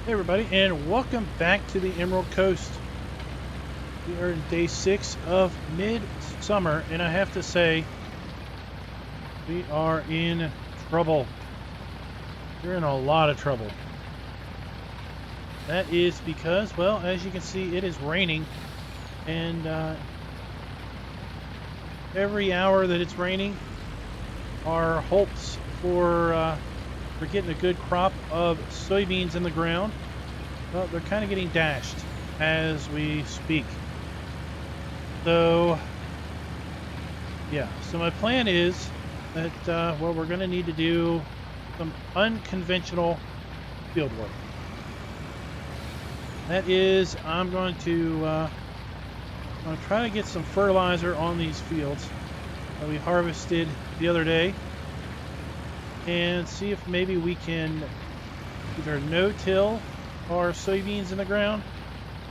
Hey everybody, and welcome back to the Emerald Coast. We are in day 6 of midsummer, and I have to say, we are in trouble. We're in a lot of trouble. That is because, well, as you can see, it is raining, and every hour that it's raining, our hopes for getting a good crop of soybeans in the ground, well, they're kind of getting dashed as we speak. So, yeah. So my plan is that, well, we're going to need to do some unconventional field work. That is, I'm going to try to get some fertilizer on these fields that we harvested the other day, and see if maybe we can either no-till our soybeans in the ground,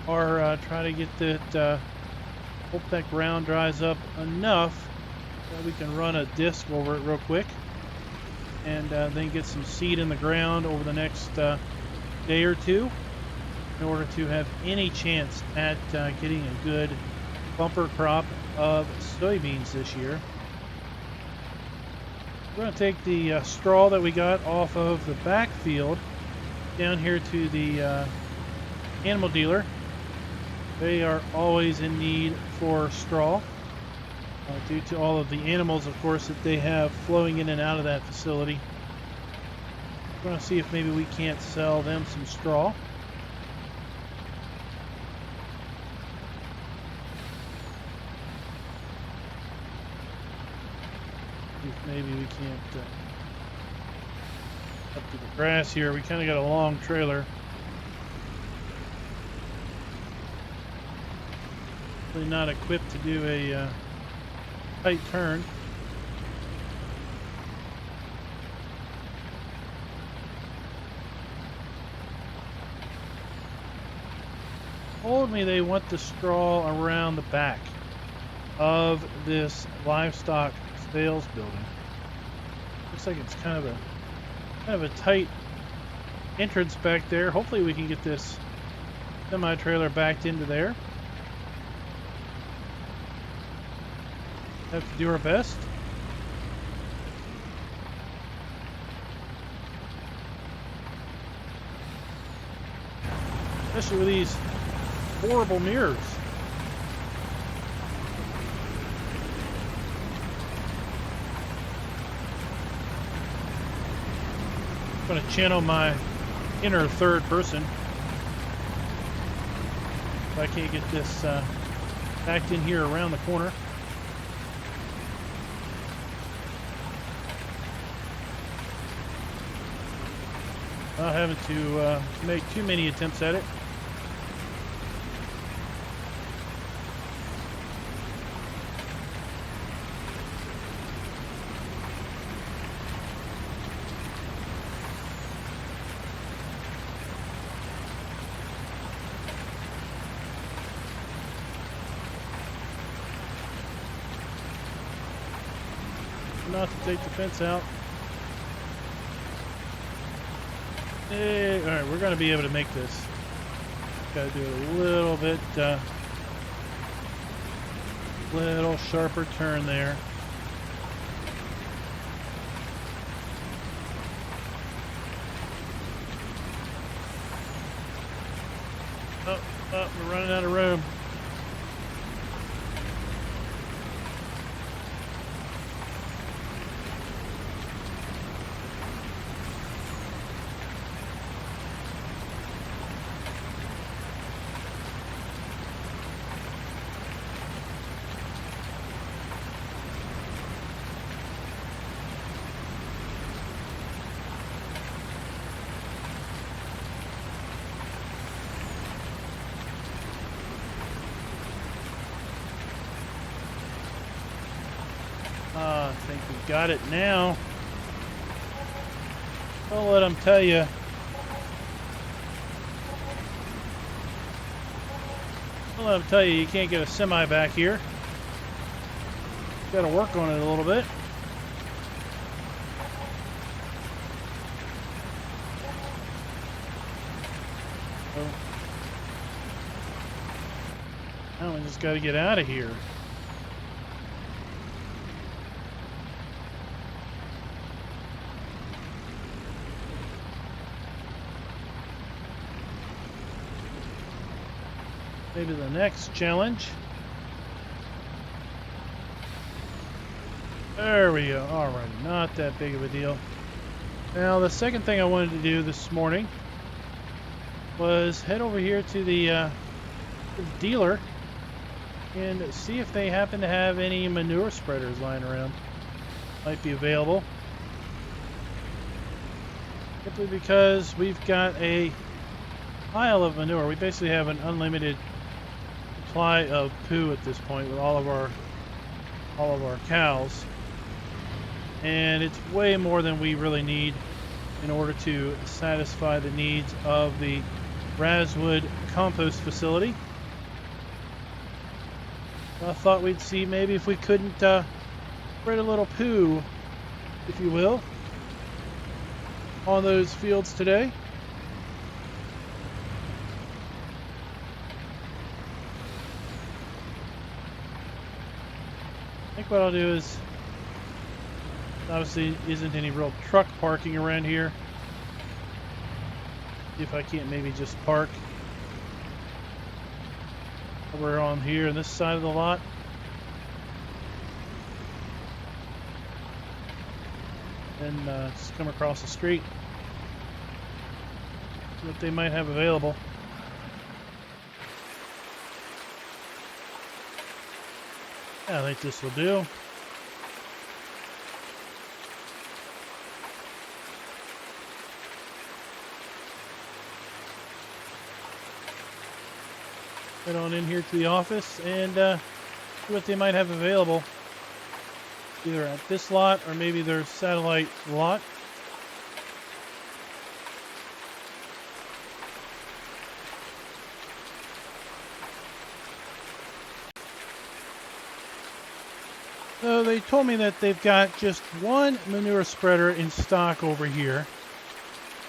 or try to get that, hope that ground dries up enough that we can run a disc over it real quick, and then get some seed in the ground over the next day or two in order to have any chance at getting a good bumper crop of soybeans this year. We're going to take the straw that we got off of the backfield down here to the animal dealer. They are always in need for straw due to all of the animals, of course, that they have flowing in and out of that facility. We're going to see if maybe we can't sell them some straw. Maybe we can't up to the grass here. We kind of got a long trailer. Really not equipped to do a tight turn. Told me they want the straw around the back of this livestock sales building. Looks like it's kind of a tight entrance back there. Hopefully we can get this semi-trailer backed into there. Have to do our best. Especially with these horrible mirrors. I'm going to channel my inner third person if I can't get this backed in here around the corner. Not having to make too many attempts at it. Not to take the fence out. Hey, all right, we're going to be able to make this. Got to do it a little bit, little sharper turn there. Oh, we're running out of room. I think we got it now. Don't let them tell you. Don't let them tell you can't get a semi back here. Got to work on it a little bit. So now we just got to get out of here. Maybe the next challenge. There we go. Alright, not that big of a deal. Now, the second thing I wanted to do this morning was head over here to the dealer and see if they happen to have any manure spreaders lying around. Might be available. Simply because we've got a pile of manure. We basically have an unlimited supply of poo at this point with all of our cows. And it's way more than we really need in order to satisfy the needs of the Razwood compost facility. I thought we'd see maybe if we couldn't spread a little poo, if you will, on those fields today. I think what I'll do is, obviously isn't any real truck parking around here. See if I can't maybe just park over on here on this side of the lot. Then just come across the street. See what they might have available. Yeah, I think this will do. Head on in here to the office and see what they might have available, either at this lot or maybe their satellite lot. So they told me that they've got just one manure spreader in stock over here.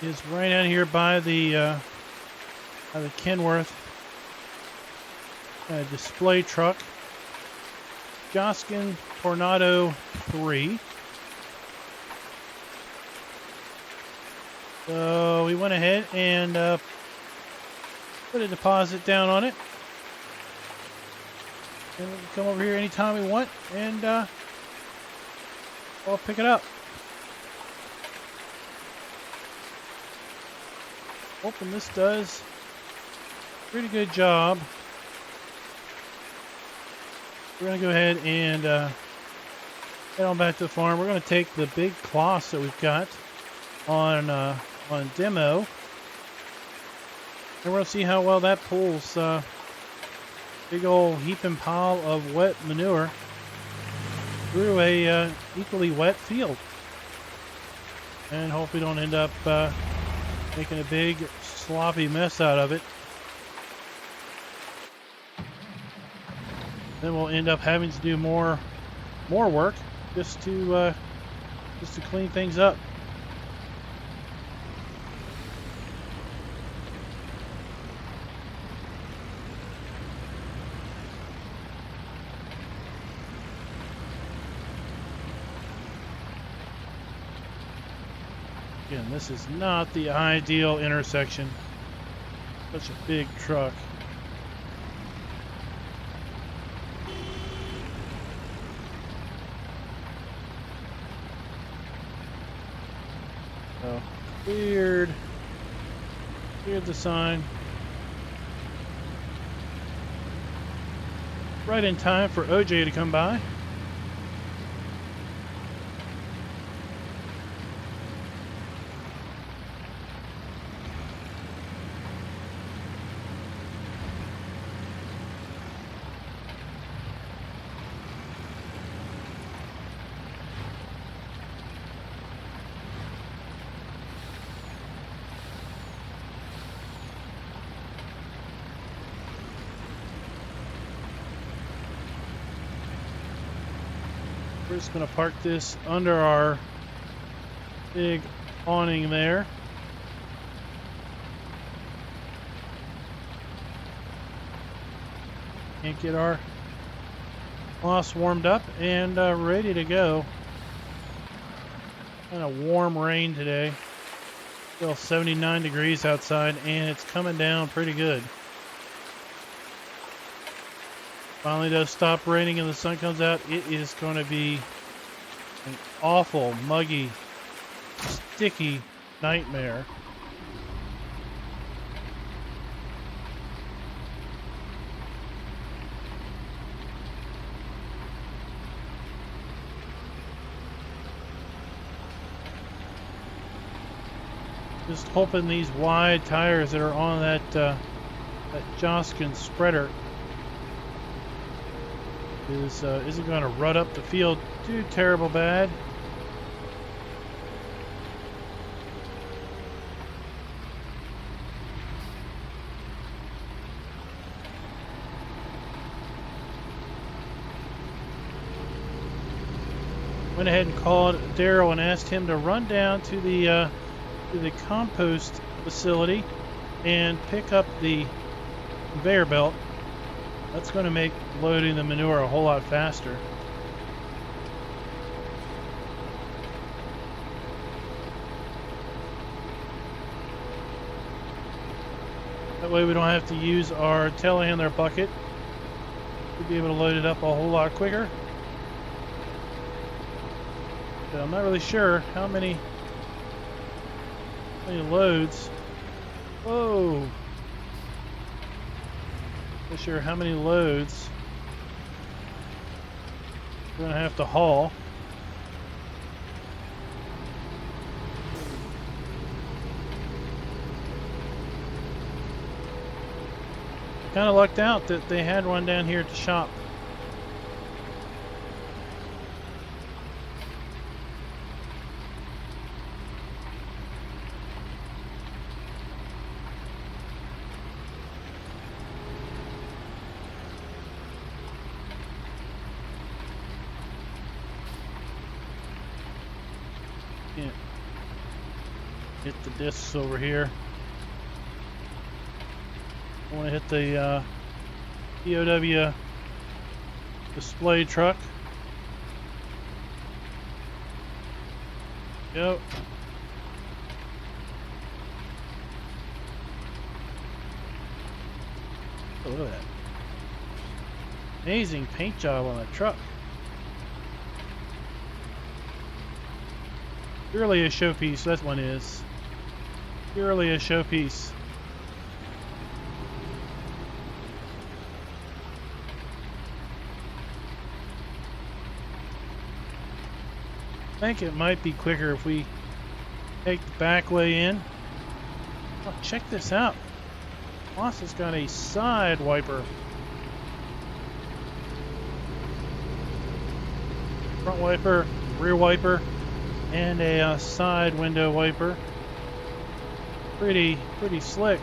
It's right out here by the Kenworth display truck, Joskin Tornado 3. So we went ahead and put a deposit down on it, and we can come over here anytime we want and I'll pick it up. Hoping this does a pretty good job. We're going to go ahead and head on back to the farm. We're going to take the big Claas that we've got on demo, and we're going to see how well that pulls big old heaping pile of wet manure through a equally wet field, and hope we don't end up making a big sloppy mess out of it. Then we'll end up having to do more work just to clean things up. Again, this is not the ideal intersection. Such a big truck. So, cleared the sign. Right in time for OJ to come by. We're just going to park this under our big awning there. and get our Claas warmed up and ready to go. Kind of warm rain today. Still 79 degrees outside, and it's coming down pretty good. Finally does stop raining and the sun comes out. It is going to be an awful, muggy, sticky nightmare. Just hoping these wide tires that are on that Joskin spreader isn't going to rut up the field too terrible bad. Went ahead and called Daryl and asked him to run down to the compost facility and pick up the conveyor belt. That's going to make loading the manure a whole lot faster. That way we don't have to use our telehandler bucket. We'll be able to load it up a whole lot quicker. But I'm not really sure how many loads. Whoa! Not sure how many loads we're gonna have to haul. Kind of lucked out that they had one down here at the shop. Hit the discs over here. I want to hit the POW display truck. Go. Oh, look at that. Amazing paint job on that truck. Purely a showpiece, that one is. Purely a showpiece. I think it might be quicker if we take the back way in. Oh, check this out. Claas has got a side wiper. Front wiper, rear wiper, and a side window wiper. Pretty slick.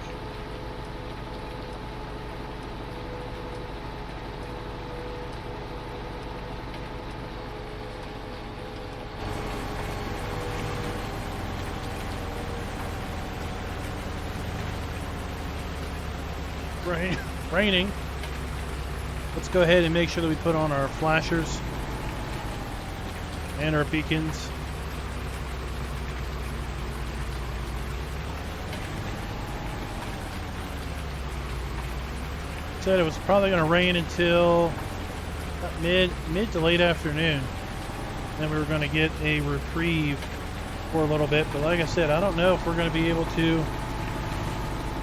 Raining. Let's go ahead and make sure that we put on our flashers and our beacons. Said it was probably going to rain until mid to late afternoon. Then we were going to get a reprieve for a little bit. But like I said, I don't know if we're going to be able to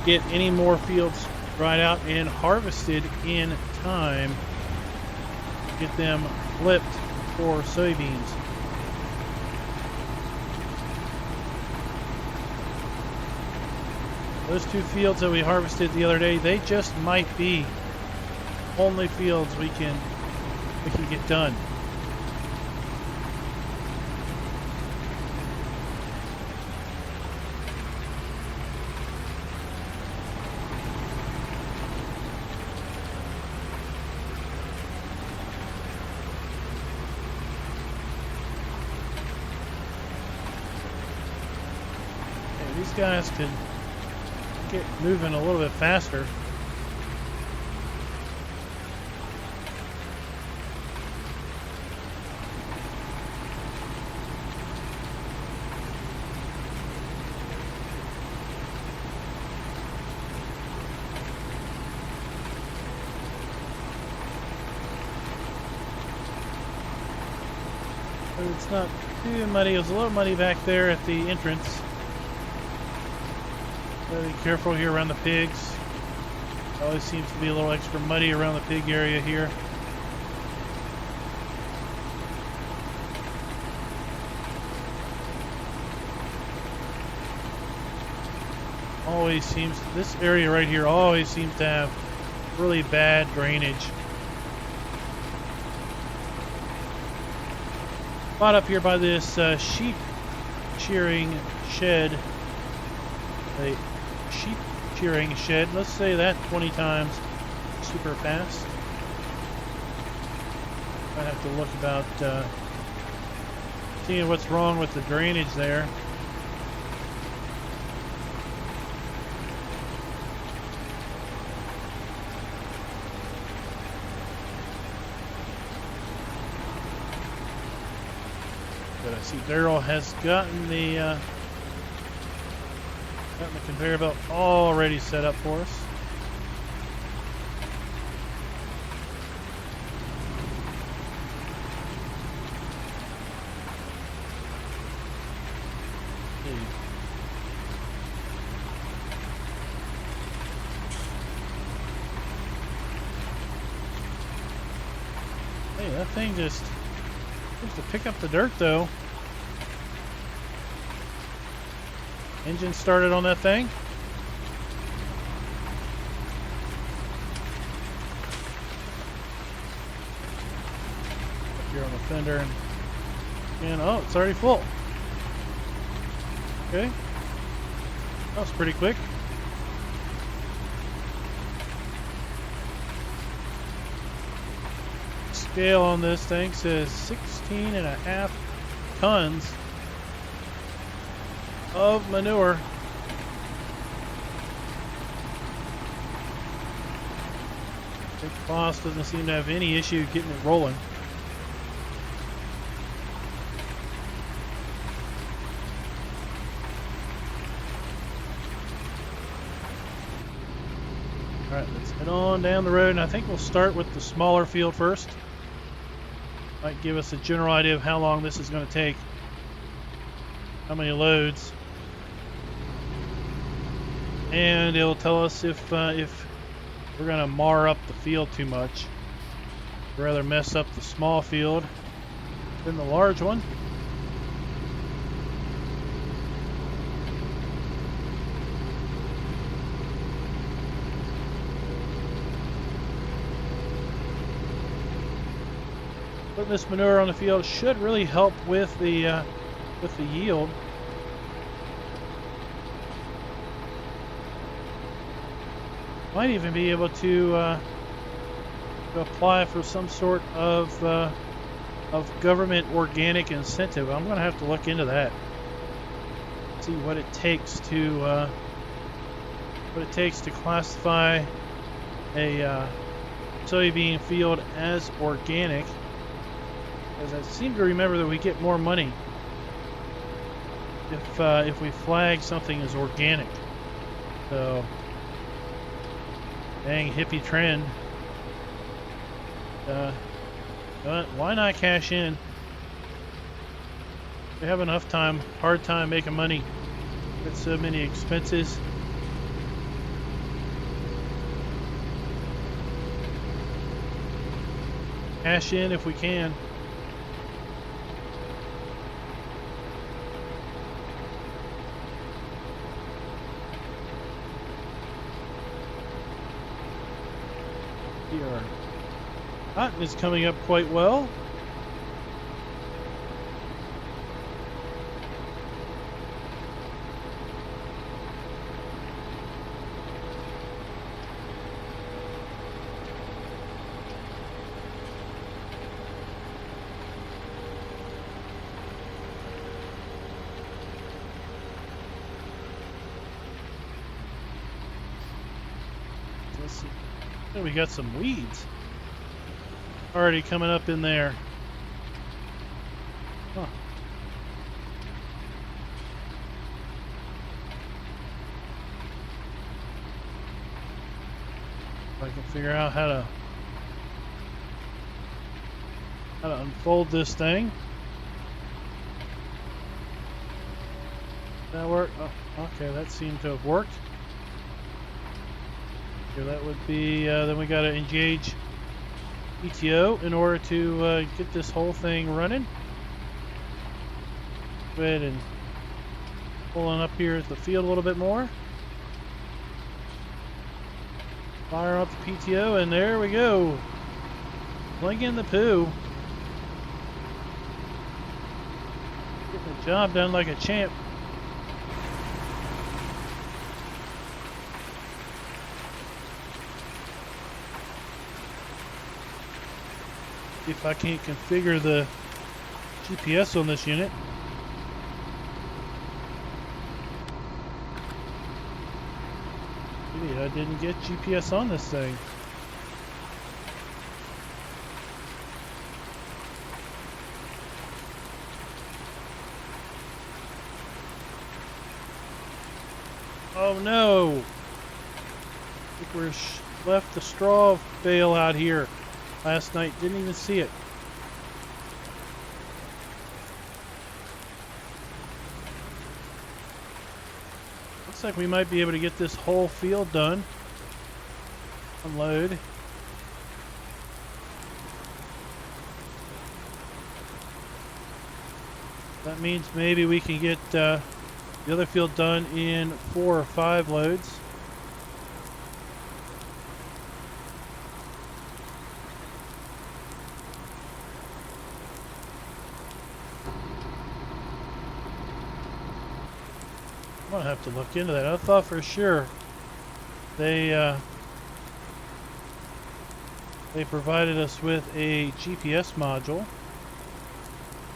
get any more fields dried out and harvested in time to get them flipped for soybeans. Those two fields that we harvested the other day, they just might be only fields we can get done. Okay, these guys could get moving a little bit faster. It's not too muddy. It was a little muddy back there at the entrance. Gotta be careful here around the pigs. Always seems to be a little extra muddy around the pig area here. Always seems, this area right here always seems to have really bad drainage. Spot up here by this sheep shearing shed. A sheep shearing shed. Let's say that 20 times super fast. I have to look about seeing what's wrong with the drainage there. But I see Daryl has gotten the conveyor belt already set up for us. Hey, that thing just seems to pick up the dirt though. Engine started on that thing. Up here on the fender and oh, it's already full. Okay, that was pretty quick. Scale on this thing says 16.5 tons of manure. Claas doesn't seem to have any issue getting it rolling. Alright, let's head on down the road, and I think we'll start with the smaller field first. Might give us a general idea of how long this is going to take. How many loads. And it'll tell us if we're going to mar up the field too much. I'd rather mess up the small field than the large one. Putting this manure on the field should really help with the yield. Might even be able to apply for some sort of government organic incentive. I'm going to have to look into that. See what it takes to classify a soybean field as organic. Because I seem to remember that we get more money if we flag something as organic. So. Dang hippie trend. But why not cash in? We have enough time, hard time making money with so many expenses. Cash in if we can. Here. Cotton is coming up quite well. Let's see. Oh, we got some weeds already coming up in there. Huh. If I can figure out how to unfold this thing. That worked? Oh, okay, that seemed to have worked. Okay, that would be, then we got to engage PTO in order to get this whole thing running. Go ahead and pull on up here at the field a little bit more. Fire up the PTO, and there we go. Slinging the poo. Getting the job done like a champ. If I can't configure the GPS on this unit. Idiot, I didn't get GPS on this thing. Oh no! I think we're left the straw bale out here last night. Didn't even see it. Looks like we might be able to get this whole field done. Unload. That means maybe we can get the other field done in 4 or 5 loads. I'm gonna have to look into that. I thought for sure they provided us with a GPS module.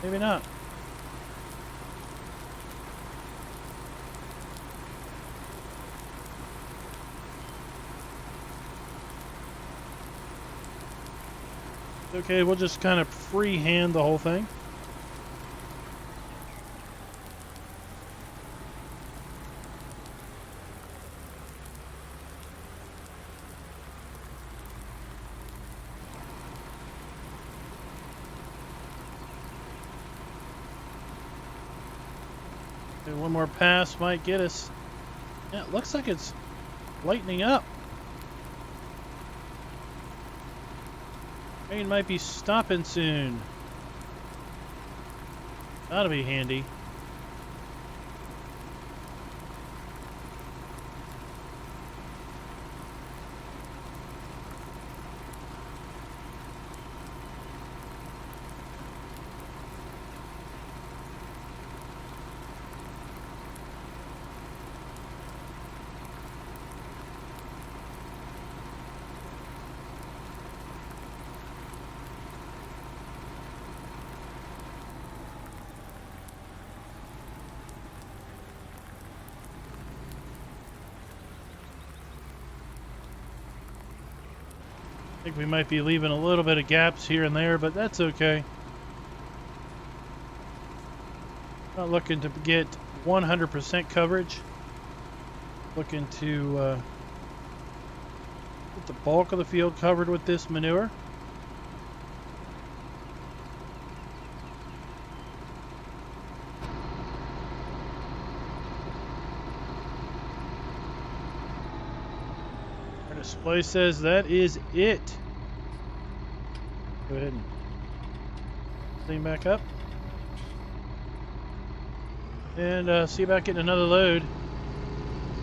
Maybe not. Okay, we'll just kind of freehand the whole thing. Okay, one more pass might get us. Yeah, it looks like it's lightening up. Rain might be stopping soon. That'll be handy. I think we might be leaving a little bit of gaps here and there, but that's okay. Not looking to get 100% coverage. Looking to get the bulk of the field covered with this manure. Our display says that is it. Go ahead and clean back up. And see about getting another load.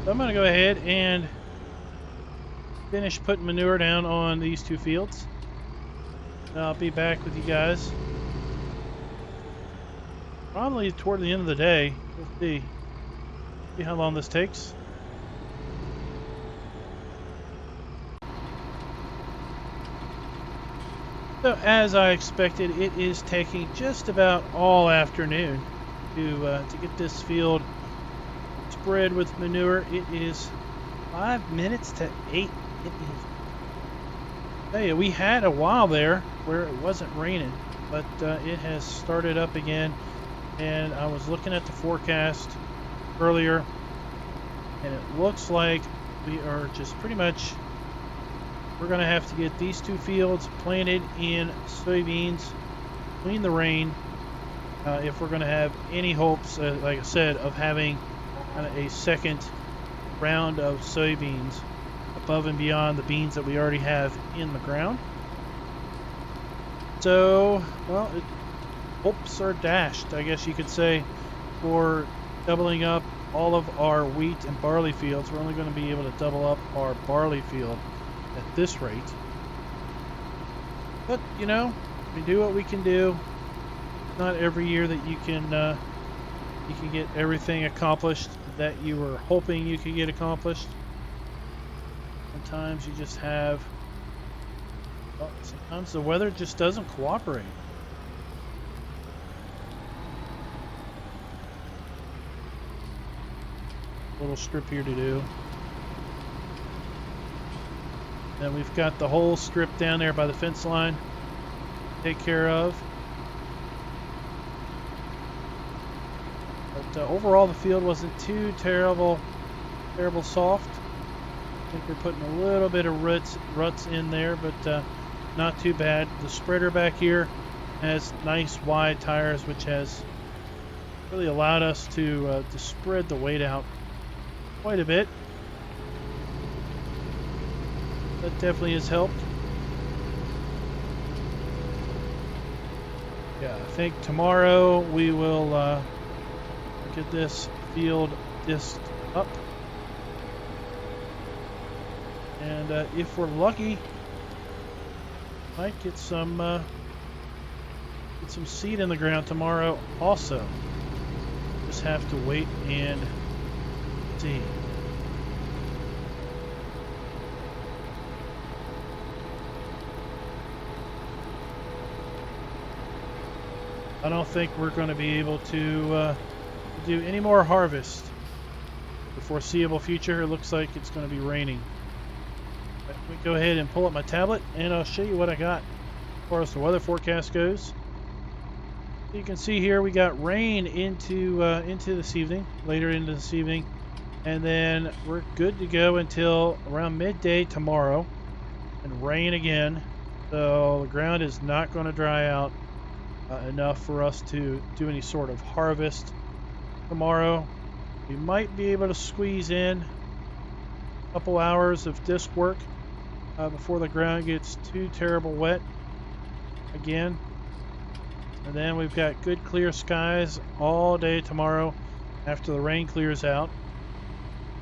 So I'm going to go ahead and finish putting manure down on these 2 fields. I'll be back with you guys probably toward the end of the day. Let's see how long this takes. So as I expected, it is taking just about all afternoon to get this field spread with manure. It is 5 minutes to 8. It is. Hey, we had a while there where it wasn't raining, but it has started up again. And I was looking at the forecast earlier, and it looks like we are just pretty much. We're going to have to get these 2 fields planted in soybeans, clean the rain, if we're going to have any hopes, like I said, of having kind of a second round of soybeans above and beyond the beans that we already have in the ground. So, well, hopes are dashed, I guess you could say, for doubling up all of our wheat and barley fields. We're only going to be able to double up our barley field at this rate. But, you know, we do what we can do. Not every year that you can get everything accomplished that you were hoping you could get accomplished. Sometimes you just have, well, sometimes the weather just doesn't cooperate. Little strip here to do. Then we've got the whole strip down there by the fence line to take care of. But overall, the field wasn't too terrible soft. I think we're putting a little bit of ruts in there, but not too bad. The spreader back here has nice wide tires, which has really allowed us to spread the weight out quite a bit. That definitely has helped. Yeah, I think tomorrow we will get this field disked up, and if we're lucky, might get some seed in the ground tomorrow also. Just have to wait and see. I don't think we're going to be able to do any more harvest for the foreseeable future. It looks like it's going to be raining. Let me go ahead and pull up my tablet and I'll show you what I got as far as the weather forecast goes. You can see here we got rain into this evening, later into this evening, and then we're good to go until around midday tomorrow, and rain again. So the ground is not going to dry out enough for us to do any sort of harvest tomorrow. We might be able to squeeze in a couple hours of disc work before the ground gets too terrible wet again. And then we've got good clear skies all day tomorrow after the rain clears out.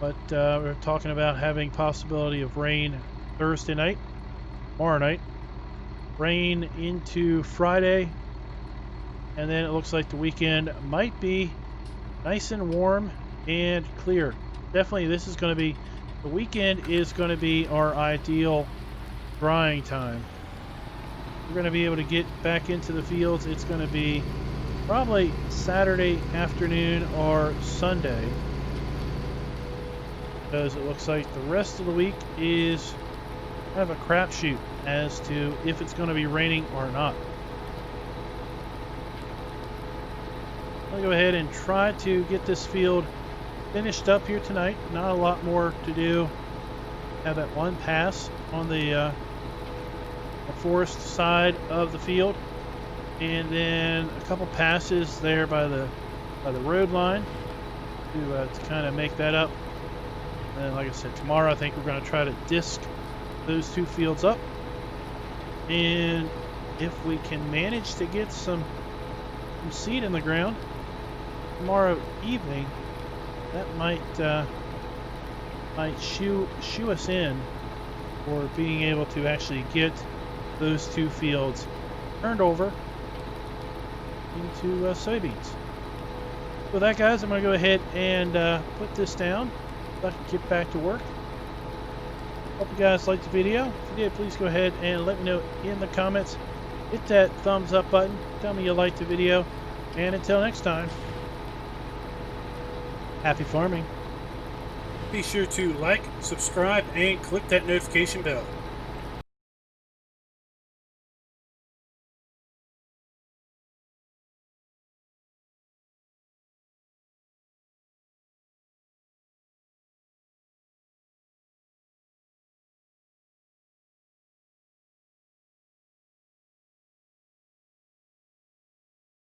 But we're talking about having possibility of rain Thursday night, tomorrow night, rain into Friday, and then it looks like the weekend might be nice and warm and clear. Definitely this is going to be, the weekend is going to be our ideal drying time. We're going to be able to get back into the fields. It's going to be probably Saturday afternoon or Sunday, because it looks like the rest of the week is kind of a crapshoot as to if it's going to be raining or not. I'll go ahead and try to get this field finished up here tonight. Not a lot more to do. Have that one pass on the forest side of the field, and then a couple passes there by the road line to kind of make that up. And then, like I said, tomorrow I think we're going to try to disc those two fields up, and if we can manage to get some seed in the ground tomorrow evening, that might shoo us in for being able to actually get those two fields turned over into soybeans. With that, guys, I'm going to go ahead and put this down so I can get back to work. Hope you guys liked the video. If you did, please go ahead and let me know in the comments. Hit that thumbs up button. Tell me you liked the video. And until next time, happy farming. Be sure to like, subscribe, and click that notification bell.